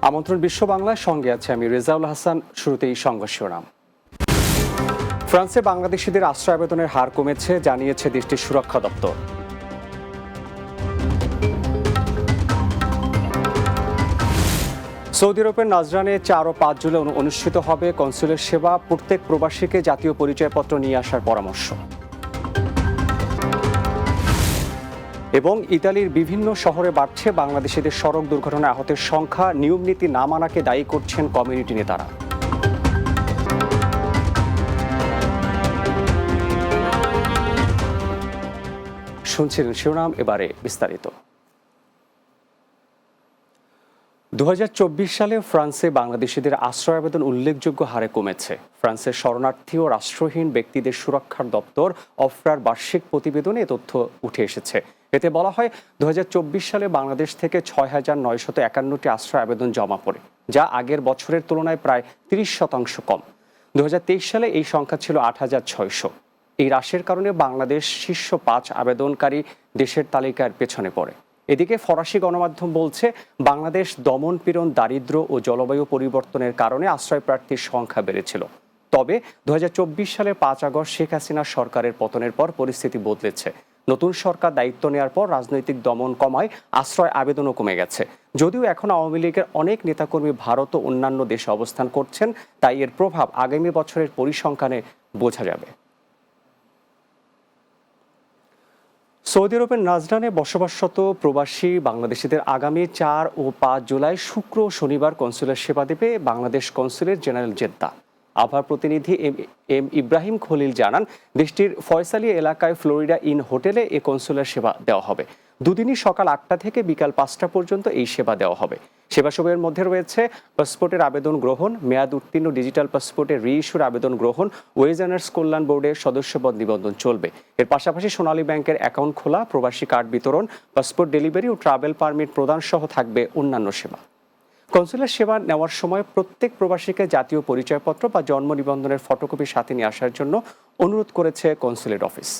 আমন্ত্রণ বিশ্ব বাংলার সঙ্গে আছে আমি রেজাউল হাসান। শুরুতেই সংবাদ শিরোনাম। ফ্রান্সে বাংলাদেশিদের আশ্রয় আবেদনের হার কমেছে জানিয়েছে দেশটির সুরক্ষা দপ্তর। সৌদি আরবের নাজরানে 4 ও 5 জুলাই অনুষ্ঠিত হবে কনসুলের সেবা। প্রত্যেক প্রবাসীকে জাতীয় পরিচয়পত্র নিয়ে আসার পরামর্শ। এবং ইতালির বিভিন্ন শহরে বাড়ছে বাংলাদেশিদের সড়ক দুর্ঘটনায় আহতের সংখ্যা। নিয়ম নীতি না মানাকে দায়ী করছেন কমিউনিটি নেতারা। শুনছিলেন শিরোনাম, এবারে বিস্তারিত। 2024 সালে ফ্রান্সে বাংলাদেশিদের আশ্রয় আবেদন উল্লেখযোগ্য হারে কমেছে। ফ্রান্সের শরণার্থী ও রাষ্ট্রহীন ব্যক্তিদের সুরক্ষার দপ্তর অফরার বার্ষিক প্রতিবেদনে এ তথ্য উঠে এসেছে। এতে বলা হয় 2024 সালে বাংলাদেশ থেকে 6,951টি আশ্রয় আবেদন জমা পড়ে, যা আগের বছরের তুলনায় প্রায় 30% কম। 2023 সালে এই সংখ্যা ছিল 8,600। এই হ্রাসের কারণে বাংলাদেশ শীর্ষ 5 আবেদনকারী দেশের তালিকার পেছনে পড়ে। এদিকে ফরাসি গণমাধ্যম বলছে, বাংলাদেশ দমন-পীড়ন, দারিদ্র্য ও জলবায়ু পরিবর্তনের কারণে আশ্রয় প্রার্থীর সংখ্যা বেড়েছিল। তবে 2024 সালের 5 আগস্ট শেখ হাসিনার সরকারের পতনের পর পরিস্থিতি বদলেছে। নতুন সরকার দায়িত্ব নেওয়ার পর রাজনৈতিক দমন কমায় আশ্রয় আবেদনও কমে গেছে। যদিও এখন আওয়ামী লীগের অনেক নেতাকর্মী ভারত ও অন্যান্য দেশে অবস্থান করছেন, তাই এর প্রভাব আগামী বছরের পরিসংখ্যানে বোঝা যাবে। সৌদি আরবের নাজরানে বসবাসরত প্রবাসী বাংলাদেশিদের আগামী 4 ও 5 জুলাই শুক্র ও শনিবার কনসুলের সেবা দেবে বাংলাদেশ কনসুলেট জেনারেল জেদ্দা। আবহাওয়া প্রতিনিধি এম ইব্রাহিম খলিল জানান, দেশটির ফয়সালি এলাকায় ফ্লোরিডা ইন হোটেলে এ কনসুলের সেবা দেওয়া হবে। দুদিনই সকাল 8টা থেকে বিকাল 5টা পর্যন্ত এই সেবা দেওয়া হবে। সেবাসমূহের মধ্যে রয়েছে পাসপোর্টের আবেদন গ্রহণ, মেয়াদ উত্তীর্ণ ডিজিটাল পাসপোর্টের রিইস্যুর আবেদন গ্রহণ, ওয়েজার্নার্স কল্যাণ বোর্ডের সদস্যপদ নিবন্ধন চলবে। এর পাশাপাশি সোনালী ব্যাংকের অ্যাকাউন্ট খোলা, প্রবাসী কার্ড বিতরণ, পাসপোর্ট ডেলিভারি ও ট্রাভেল পারমিট প্রদান সহ থাকবে অন্যান্য সেবা। কনসুলের সেবা নেওয়ার সময় প্রত্যেক প্রবাসীকে জাতীয় পরিচয়পত্র বা জন্ম নিবন্ধনের ফটোকপি সাথে নিয়ে আসার জন্য অনুরোধ করেছে কনসুলেট অফিস।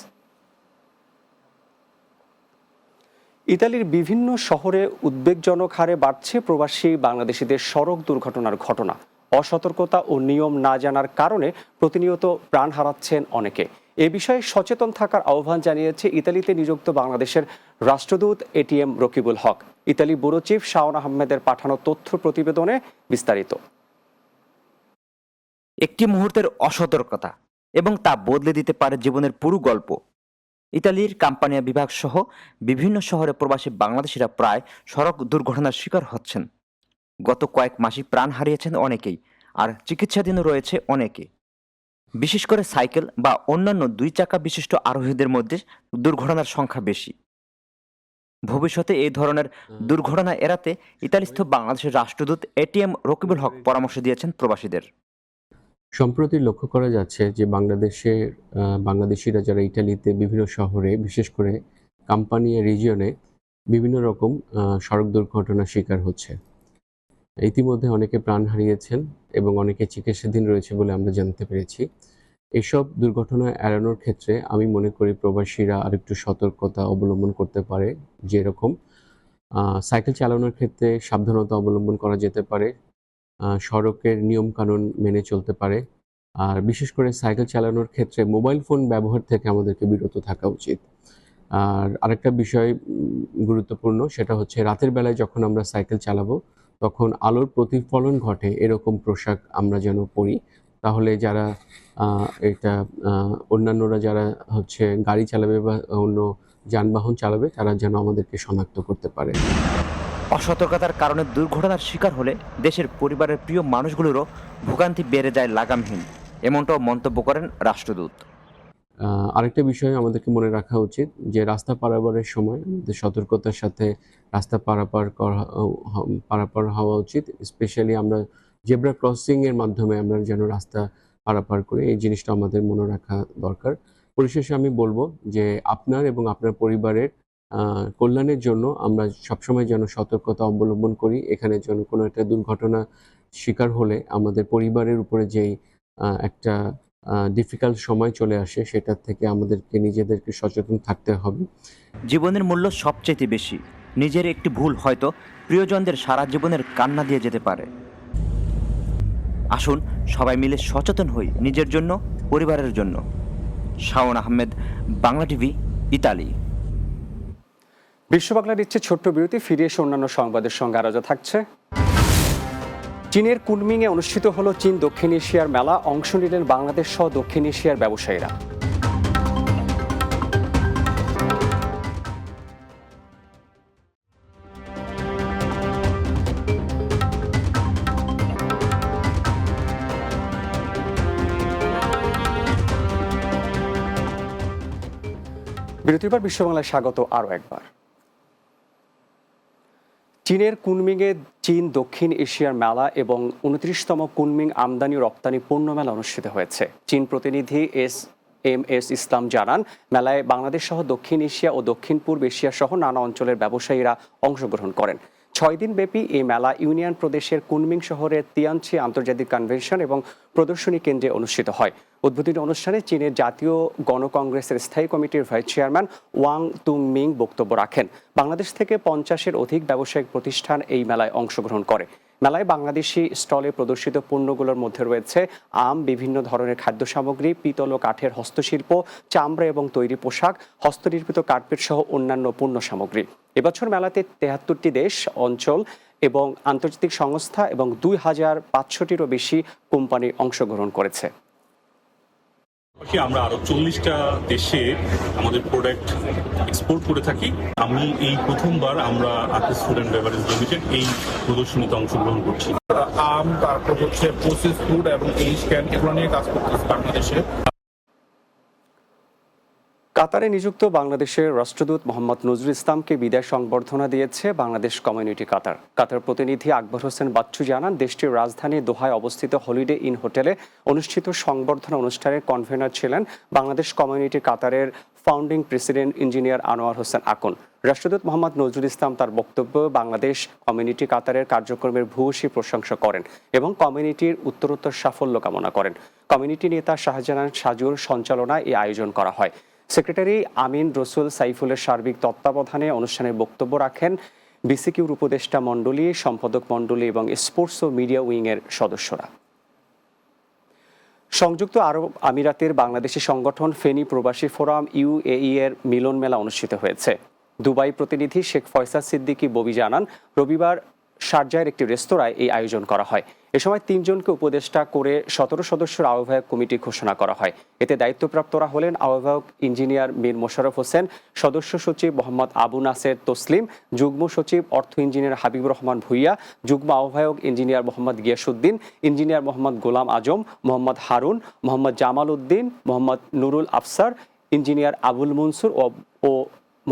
ইতালির বিভিন্ন শহরে উদ্বেগজনক হারে বাড়ছে প্রবাসী বাংলাদেশিদের সড়ক দুর্ঘটনার ঘটনা। অসতর্কতা ও নিয়ম না জানার কারণে প্রতিনিয়ত প্রাণ হারাচ্ছেন অনেকে। এ বিষয়ে সচেতন থাকার আহ্বান জানিয়েছে ইতালিতে নিযুক্ত বাংলাদেশের রাষ্ট্রদূত এটিএম রকিবুল হক। ইতালি ব্যুরো চিফ শাওন আহমেদের পাঠানো তথ্য প্রতিবেদনে বিস্তারিত। একটি মুহূর্তের অসতর্কতা এবং তা বদলে দিতে পারে জীবনের পুরো গল্প। ইতালির কাম্পানিয়া বিভাগ সহ বিভিন্ন শহরে প্রবাসী বাংলাদেশিরা প্রায় সড়ক দুর্ঘটনার শিকার হচ্ছেন। গত কয়েক মাসে প্রাণ হারিয়েছেন অনেকেই, আর চিকিৎসাধীনও রয়েছে অনেকে। বিশেষ করে সাইকেল বা অন্যান্য 2 চাকা বিশিষ্ট আরোহীদের মধ্যে দুর্ঘটনার সংখ্যা বেশি। ভবিষ্যতে এই ধরনের দুর্ঘটনা এড়াতে ইতালিস্থ বাংলাদেশের রাষ্ট্রদূত এটিএম রকিবুল হক পরামর্শ দিয়েছেন প্রবাসীদের। সম্প্রতি লক্ষ্য করা যাচ্ছে যে বাংলাদেশিরা যারা ইটালিতে বিভিন্ন শহরে, বিশেষ করে কাম্পানিয়া রিজিয়নে বিভিন্ন রকম সড়ক দুর্ঘটনার শিকার হচ্ছে। ইতিমধ্যে অনেকে প্রাণ হারিয়েছেন এবং অনেকে চিকিৎসাধীন রয়েছে বলে আমরা জানতে পেরেছি। এসব দুর্ঘটনা এড়ানোর ক্ষেত্রে আমি মনে করি প্রবাসীরা আরেকটু সতর্কতা অবলম্বন করতে পারে। যেরকম সাইকেল চালানোর ক্ষেত্রে সাবধানতা অবলম্বন করা যেতে পারে, সড়কের নিয়মকানুন মেনে চলতে পারে। আর বিশেষ করে সাইকেল চালানোর ক্ষেত্রে মোবাইল ফোন ব্যবহার থেকে আমাদেরকে বিরত থাকা উচিত। আর আরেকটা বিষয় গুরুত্বপূর্ণ, সেটা হচ্ছে রাতের বেলায় যখন আমরা সাইকেল চালাবো তখন আলোর প্রতিফলন ঘটে এরকম পোশাক আমরা যেন পরি। তাহলে যারা অন্যান্যরা যারা হচ্ছে গাড়ি চালাবে বা অন্য যানবাহন চালাবে তারা যেন আমাদেরকে শনাক্ত করতে পারে। অসতর্কতার কারণে দুর্ঘটনার শিকার হলে দেশের পরিবারের প্রিয় মানুষগুলোরও ভোগান্তি বেড়ে যায় লাগামহীন, এমনটাও মন্তব্য করেন রাষ্ট্রদূত। আরেকটা বিষয় আমাদেরকে মনে রাখা উচিত যে রাস্তা পারাপারের সময় আমাদের সতর্কতার সাথে রাস্তা পারাপার হওয়া উচিত। স্পেশালি আমরা জেব্রা ক্রসিং এর মাধ্যমে আমরা যেন রাস্তা পারাপার করি, এই জিনিসটা আমাদের মনে রাখা দরকার। পরিশেষে আমি বলবো যে আপনার এবং আপনার পরিবারের কল্যাণের জন্য আমরা সবসময় যেন সতর্কতা অবলম্বন করি। এখানে যেন কোনো একটা দুর্ঘটনা শিকার হলে আমাদের পরিবারের উপরে যেই একটা ডিফিকাল্ট সময় চলে আসে, সেটার থেকে আমাদেরকে নিজেদেরকে সচেতন থাকতে হবে। জীবনের মূল্য সবচেয়ে বেশি, নিজের একটি ভুল হয়তো প্রিয়জনদের সারা জীবনের কান্না দিয়ে যেতে পারে। আসুন সবাই মিলে সচেতন হই নিজের জন্য, পরিবারের জন্য। Shaon Ahmed, Bangla TV, Italy. বিশ্ব বাংলা নিচ্ছে ছোট্ট বিরতি, ফিরে এসে অন্যান্য সংবাদের সঙ্গে আরও থাকছে। চীনের কুনমিংয়ে অনুষ্ঠিত হলো চীন দক্ষিণ এশিয়ার মেলা, অংশ নিলেন বাংলাদেশ সহ দক্ষিণ এশিয়ার ব্যবসায়ীরা। বিরতির পর বিশ্ব বাংলায় স্বাগত আরও একবার। চীনের কুনমিংয়ে চীন দক্ষিণ এশিয়ার মেলা এবং 29তম কুনমিং আমদানি ও রপ্তানি পণ্য মেলা অনুষ্ঠিত হয়েছে। চীন প্রতিনিধি এস ইসলাম জানান, মেলায় বাংলাদেশ সহ দক্ষিণ এশিয়া ও দক্ষিণ পূর্ব এশিয়া সহ নানা অঞ্চলের ব্যবসায়ীরা অংশগ্রহণ করেন। 6 দিন ব্যাপী এই মেলা ইউনিয়ন প্রদেশের কুনমিং শহরের তিয়ানচি আন্তর্জাতিক কনভেনশন এবং প্রদর্শনী কেন্দ্রে অনুষ্ঠিত হয়। উদ্বোধনী অনুষ্ঠানে চীনের জাতীয় গণকংগ্রেসের স্থায়ী কমিটির ভাইস চেয়ারম্যান ওয়াং তুংমিং বক্তব্য রাখেন। বাংলাদেশ থেকে 50-এর অধিক ব্যবসায়িক প্রতিষ্ঠান এই মেলায় অংশগ্রহণ করে। মেলায় বাংলাদেশি স্টলে প্রদর্শিত পণ্যগুলোর মধ্যে রয়েছে আম, বিভিন্ন ধরনের খাদ্য সামগ্রী, পিতল ও কাঠের হস্তশিল্প, চামড়া এবং তৈরি পোশাক, হস্তনির্মিত কার্পেট সহ অন্যান্য পণ্য সামগ্রী। এবছর মেলাতে 73টি দেশ, অঞ্চল এবং আন্তর্জাতিক সংস্থা এবং 2500-টিরও বেশি কোম্পানি অংশগ্রহণ করেছে। আমরা আরো 40টা দেশে আমাদের প্রোডাক্ট এক্সপোর্ট করে থাকি। আমি এই প্রথমবার আমরা আকিস ফুড অ্যান্ড বেভারেজ লিমিটেড এই প্রদর্শনীতে অংশগ্রহণ করছি। আম, তারপর হচ্ছে প্রসেস ফুড এবং এই স্ক্যান এগুলো নিয়ে কাজ করতেছি বাংলাদেশে। কাতারে নিযুক্ত বাংলাদেশের রাষ্ট্রদূত মোহাম্মদ নজরুল ইসলামকে বিদায় সংবর্ধনা দিয়েছে বাংলাদেশ কমিউনিটি কাতার। কাতার প্রতিনিধি আকবর হোসেন বাচ্চু জানান, দেশটির রাজধানী দোহায় অবস্থিত হলিডে ইন হোটেলে অনুষ্ঠিত সংবর্ধনা অনুষ্ঠানের কনভেনার ছিলেন বাংলাদেশ কমিউনিটি কাতারের founding president engineer Anwar Hossain Akon. রাষ্ট্রদূত মোহাম্মদ নজরুল ইসলাম তার বক্তব্যে বাংলাদেশ কমিউনিটি কাতারের কার্যক্রমের ভূয়সী প্রশংসা করেন এবং কমিউনিটির উত্তরোত্তর সাফল্য কামনা করেন। কমিউনিটি নেতা শাহজাহান সাজুর সঞ্চালনায় এই আয়োজন করা হয়। সেক্রেটারি আমিন রসুল সাইফুলের সার্বিক তত্ত্বাবধানে অনুষ্ঠানে বক্তব্য রাখেন বিসিকিউর উপদেষ্টা মণ্ডলী, সম্পাদক মণ্ডলী এবং স্পোর্টস ও মিডিয়া উইংয়ের সদস্যরা। সংযুক্ত আরব আমিরাতের বাংলাদেশি সংগঠন ফেনী প্রবাসী ফোরাম UAE এর মিলন মেলা অনুষ্ঠিত হয়েছে। দুবাই প্রতিনিধি শেখ ফয়সাল সিদ্দিকী ববি জানান, রবিবার শারজাহের একটি রেস্তোরাঁয় এই আয়োজন করা হয়। এ সময় 3 জনকে উপদেষ্টা করে 17 সদস্যের আহ্বায়ক কমিটি ঘোষণা করা হয়। এতে দায়িত্বপ্রাপ্তরা হলেন আহ্বায়ক ইঞ্জিনিয়ার মীর মোশাররফ হোসেন, সদস্য সচিব মোহাম্মদ আবু নাসের তসলিম, যুগ্ম সচিব অর্থ ইঞ্জিনিয়ার হাবিবুর রহমান ভুইয়া, যুগ্ম আহ্বায়ক engineer Mohammad Giasuddin, engineer Mohammad Golam Azam, Mohammad Harun, Mohammad Jamal Uddin, Mohammad Nurul Afsar, engineer Abul Mansur ও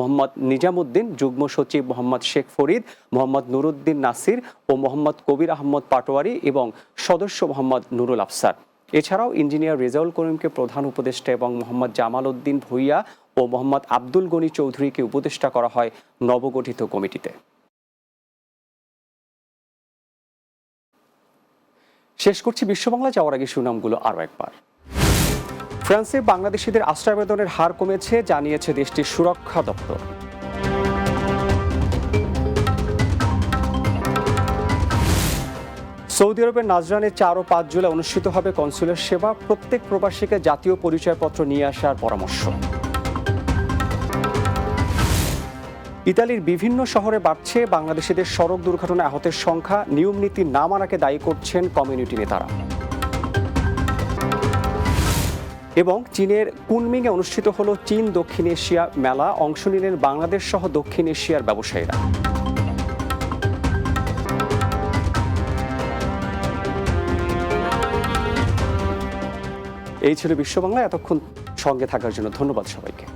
মোহাম্মদ নিজামুদ্দিন, যুগ্ম সচিব মোহাম্মদ শেখ ফরিদ, মোহাম্মদ নুরুদ্দিন নাসির ও মোহাম্মদ কবির আহমদ পাটোয়ারি এবং সদস্য মোহাম্মদ নুরুল আফসার। এছাড়াও ইঞ্জিনিয়ার রেজাউল করিমকে প্রধান উপদেষ্টা এবং মোহাম্মদ জামাল উদ্দিন ভুইয়া ও মোহাম্মদ আব্দুল গনি চৌধুরীকে উপদেষ্টা করা হয় নবগঠিত কমিটিতে। শেষ করছি বিশ্ব বাংলা, যাওয়ার আগে সুনামগুলো আরও একবার। ফ্রান্সে বাংলাদেশিদের আশ্রয় আবেদনের হার কমেছে, জানিয়েছে দেশটির সুরক্ষা দপ্তর। সৌদি আরবের নাজরানে 4 ও 5 জুলাই অনুষ্ঠিত হবে কনসুলের সেবা, প্রত্যেক প্রবাসীকে জাতীয় পরিচয়পত্র নিয়ে আসার পরামর্শ। ইতালির বিভিন্ন শহরে বাড়ছে বাংলাদেশিদের সড়ক দুর্ঘটনায় আহতের সংখ্যা, নিয়ম নীতি না মানাকে দায়ী করছেন কমিউনিটি নেতারা। এবং চীনের কুনমিংয়ে অনুষ্ঠিত হলো চীন দক্ষিণ এশিয়া মেলা, অংশ নিলেন বাংলাদেশ সহ দক্ষিণ এশিয়ার ব্যবসায়ীরা। এই ছিল বিশ্ব বাংলা। এতক্ষণ সঙ্গে থাকার জন্য ধন্যবাদ সবাইকে।